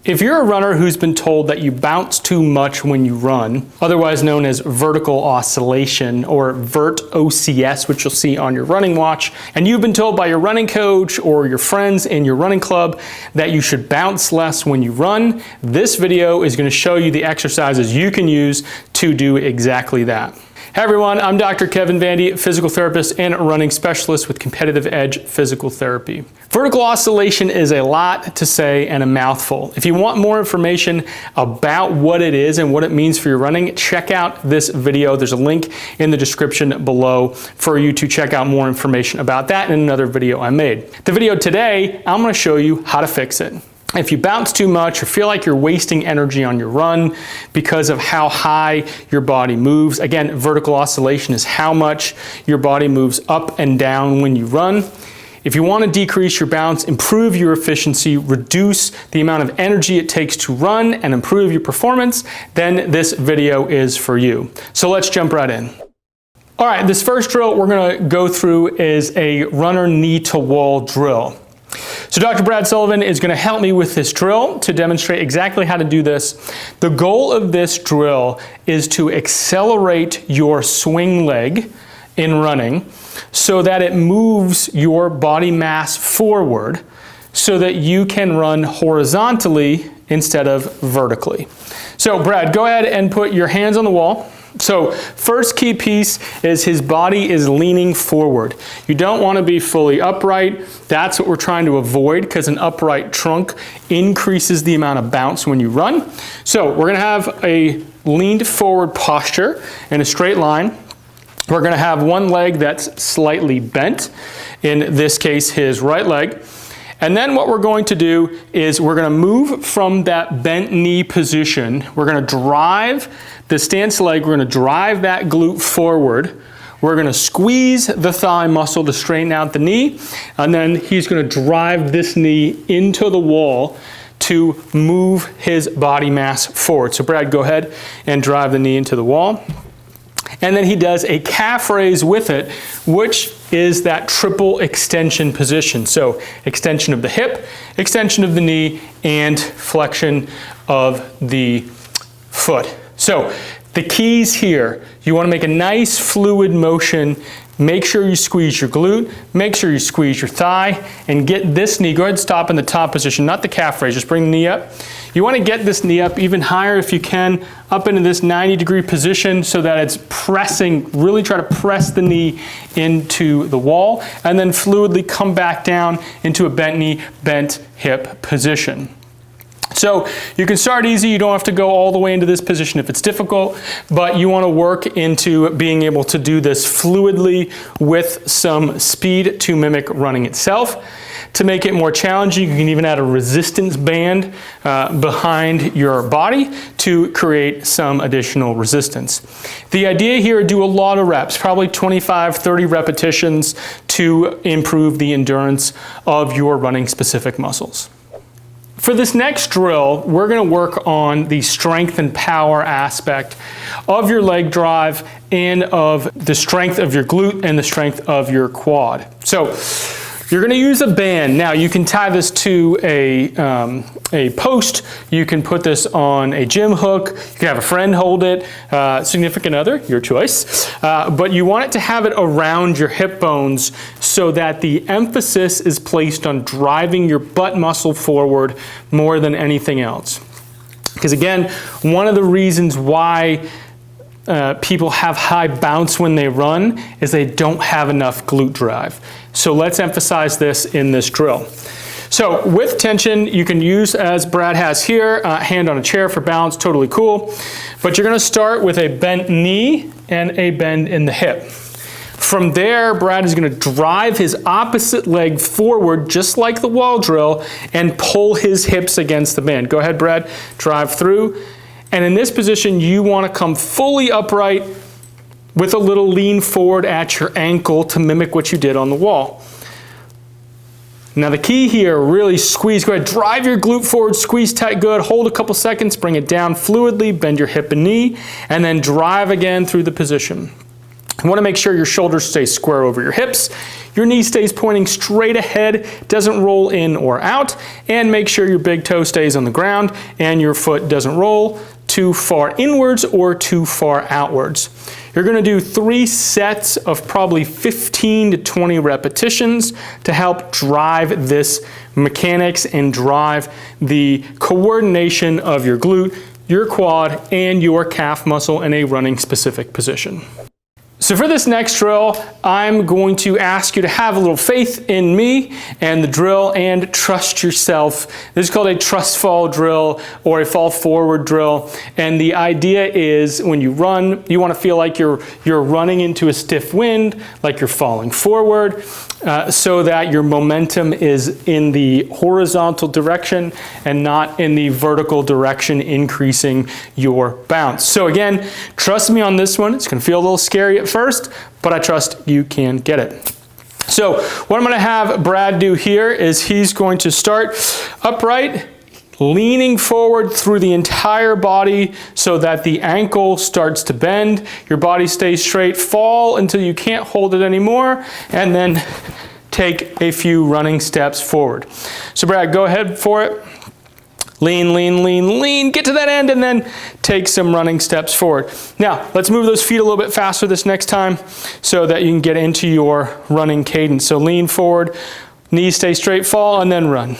If you're a runner who's been told that you bounce too much when you run, otherwise known as vertical oscillation or vert OCS, which you'll see on your running watch, and you've been told by your running coach or your friends in your running club that you should bounce less when you run, this video is going to show you the exercises you can use to do exactly that. Hey everyone, I'm Dr. Kevin Vandy, physical therapist and running specialist with Competitive Edge Physical Therapy. Vertical oscillation is a lot to say and a mouthful. If you want more information about what it is and what it means for your running, check out this video. There's a link in the description below for you to check out more information about that in another video I made. The video today, I'm going to show you how to fix it. If you bounce too much or feel like you're wasting energy on your run because of how high your body moves, again, vertical oscillation is how much your body moves up and down when you run. If you want to decrease your bounce, improve your efficiency, reduce the amount of energy it takes to run, and improve your performance, then this video is for you. So let's jump right in. All right, this first drill we're going to go through is a runner knee to wall drill. So Dr. Brad Sullivan is going to help me with this drill to demonstrate exactly how to do this. The goal of this drill is to accelerate your swing leg in running so that it moves your body mass forward so that you can run horizontally instead of vertically. So Brad, go ahead and put your hands on the wall. So first key piece is his body is leaning forward. You don't want to be fully upright. That's what we're trying to avoid because an upright trunk increases the amount of bounce when you run. So we're going to have a leaned forward posture in a straight line. We're going to have one leg that's slightly bent, in this case his right leg. And then what we're going to do is we're going to move from that bent knee position. We're going to drive the stance leg, we're going to drive that glute forward. We're going to squeeze the thigh muscle to straighten out the knee. And then he's going to drive this knee into the wall to move his body mass forward. So Brad, go ahead and drive the knee into the wall. And then he does a calf raise with it, which is that triple extension position. So extension of the hip, extension of the knee, and flexion of the foot. So the keys here, you want to make a nice fluid motion. Make sure you squeeze your glute, make sure you squeeze your thigh, and get this knee, go ahead and stop in the top position, not the calf raise, just bring the knee up. You want to get this knee up even higher if you can, up into this 90-degree position so that it's pressing, really try to press the knee into the wall, and then fluidly come back down into a bent knee, bent hip position. So you can start easy, you don't have to go all the way into this position if it's difficult, but you want to work into being able to do this fluidly with some speed to mimic running itself. To make it more challenging, you can even add a resistance band behind your body to create some additional resistance. The idea here, do a lot of reps, probably 25, 30 repetitions to improve the endurance of your running specific muscles. For this next drill, we're going to work on the strength and power aspect of your leg drive and of the strength of your glute and the strength of your quad. So you're going to use a band. Now you can tie this to a post. You can put this on a gym hook. You can have a friend hold it, significant other, your choice. But you want it to have it around your hip bones so that the emphasis is placed on driving your butt muscle forward more than anything else. Because again, one of the reasons why people have high bounce when they run is they don't have enough glute drive. So let's emphasize this in this drill. So with tension, you can use, as Brad has here, hand on a chair for balance, totally cool. But you're going to start with a bent knee and a bend in the hip. From there, Brad is going to drive his opposite leg forward, just like the wall drill, and pull his hips against the band. Go ahead, Brad, drive through. And in this position, you want to come fully upright with a little lean forward at your ankle to mimic what you did on the wall. Now the key here, really squeeze, go ahead, drive your glute forward, squeeze tight, good, hold a couple seconds, bring it down fluidly, bend your hip and knee, and then drive again through the position. You want to make sure your shoulders stay square over your hips, your knee stays pointing straight ahead, doesn't roll in or out, and make sure your big toe stays on the ground and your foot doesn't roll too far inwards or too far outwards. You're going to do 3 sets of probably 15 to 20 repetitions to help drive this mechanics and drive the coordination of your glute, your quad, and your calf muscle in a running specific position. So for this next drill, I'm going to ask you to have a little faith in me and the drill and trust yourself. This is called a trust fall drill or a fall forward drill. And the idea is when you run, you want to feel like you're running into a stiff wind, like you're falling forward, so that your momentum is in the horizontal direction and not in the vertical direction, increasing your bounce. So again, trust me on this one. It's going to feel a little scary at first, but I trust you can get it. So what I'm going to have Brad do here is he's going to start upright, leaning forward through the entire body so that the ankle starts to bend, your body stays straight, fall until you can't hold it anymore, and then take a few running steps forward. So Brad, go ahead for it. Lean, lean, lean, lean, get to that end, and then take some running steps forward. Now, let's move those feet a little bit faster this next time so that you can get into your running cadence. So lean forward, knees stay straight, fall, and then run.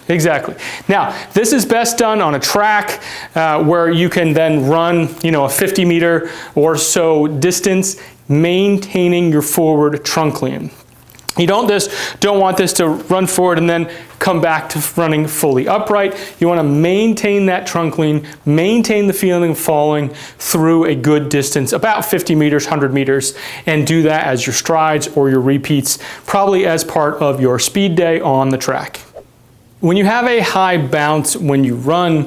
Exactly. Now, this is best done on a track where you can then run, a 50 meter or so distance, maintaining your forward trunk lean. You don't want this to run forward and then come back to running fully upright. You want to maintain that trunk lean, maintain the feeling of falling through a good distance, about 50 meters, 100 meters, and do that as your strides or your repeats, probably as part of your speed day on the track. When you have a high bounce when you run,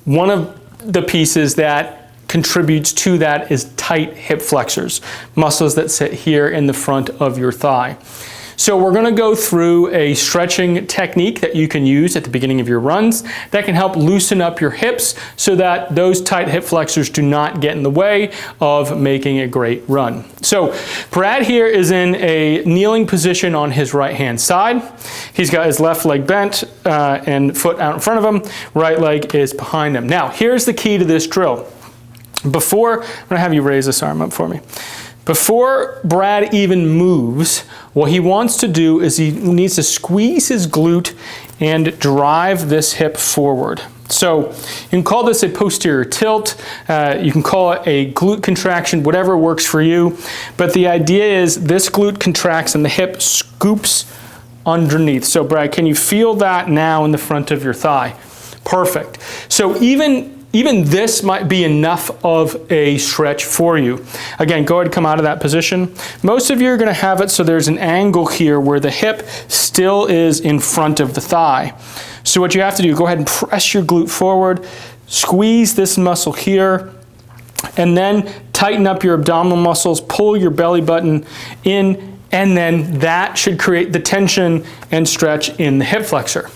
one of the pieces that contributes to that is tight hip flexors, muscles that sit here in the front of your thigh. So we're going to go through a stretching technique that you can use at the beginning of your runs that can help loosen up your hips so that those tight hip flexors do not get in the way of making a great run. So Brad here is in a kneeling position on his right hand side. He's got his left leg bent and foot out in front of him. Right leg is behind him. Now here's the key to this drill. I'm going to have you raise this arm up for me. Before Brad even moves, what he wants to do is he needs to squeeze his glute and drive this hip forward. So you can call this a posterior tilt, you can call it a glute contraction, whatever works for you. But the idea is this glute contracts and the hip scoops underneath. So Brad, can you feel that now in the front of your thigh? Perfect. So even this might be enough of a stretch for you. Again, go ahead and come out of that position. Most of you are going to have it so there's an angle here where the hip still is in front of the thigh. So what you have to do, go ahead and press your glute forward, squeeze this muscle here, and then tighten up your abdominal muscles, pull your belly button in, and then that should create the tension and stretch in the hip flexor.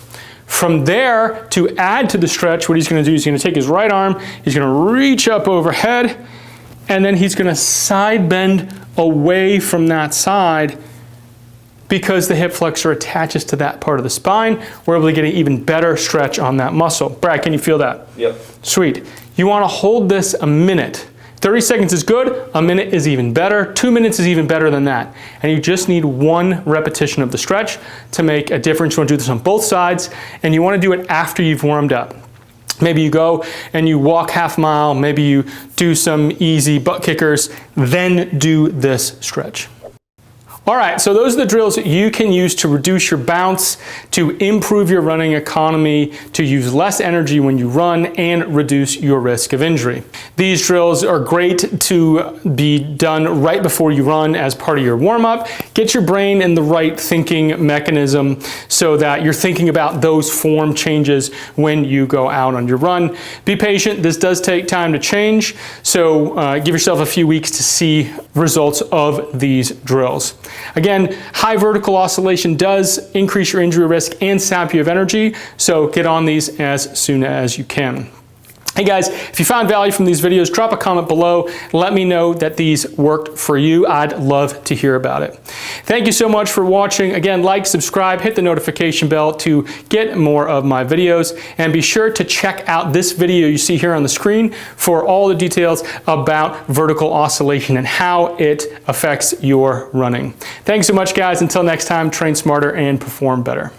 From there, to add to the stretch, what he's going to do is he's going to take his right arm, he's going to reach up overhead, and then he's going to side bend away from that side because the hip flexor attaches to that part of the spine. We're able to get an even better stretch on that muscle. Brad, can you feel that? Yep. Sweet. You want to hold this a minute. 30 seconds is good, a minute is even better, 2 minutes is even better than that. And you just need 1 repetition of the stretch to make a difference. You want to do this on both sides, and you want to do it after you've warmed up. Maybe you go and you walk half mile, maybe you do some easy butt kickers, then do this stretch. All right, so those are the drills that you can use to reduce your bounce, to improve your running economy, to use less energy when you run, and reduce your risk of injury. These drills are great to be done right before you run as part of your warm-up. Get your brain in the right thinking mechanism so that you're thinking about those form changes when you go out on your run. Be patient, this does take time to change, so give yourself a few weeks to see results of these drills. Again, high vertical oscillation does increase your injury risk and sap you of energy, so get on these as soon as you can. Hey guys, if you found value from these videos, drop a comment below. Let me know that these worked for you. I'd love to hear about it. Thank you so much for watching. Again, like, subscribe, hit the notification bell to get more of my videos, and be sure to check out this video you see here on the screen for all the details about vertical oscillation and how it affects your running. Thanks so much, guys. Until next time, train smarter and perform better.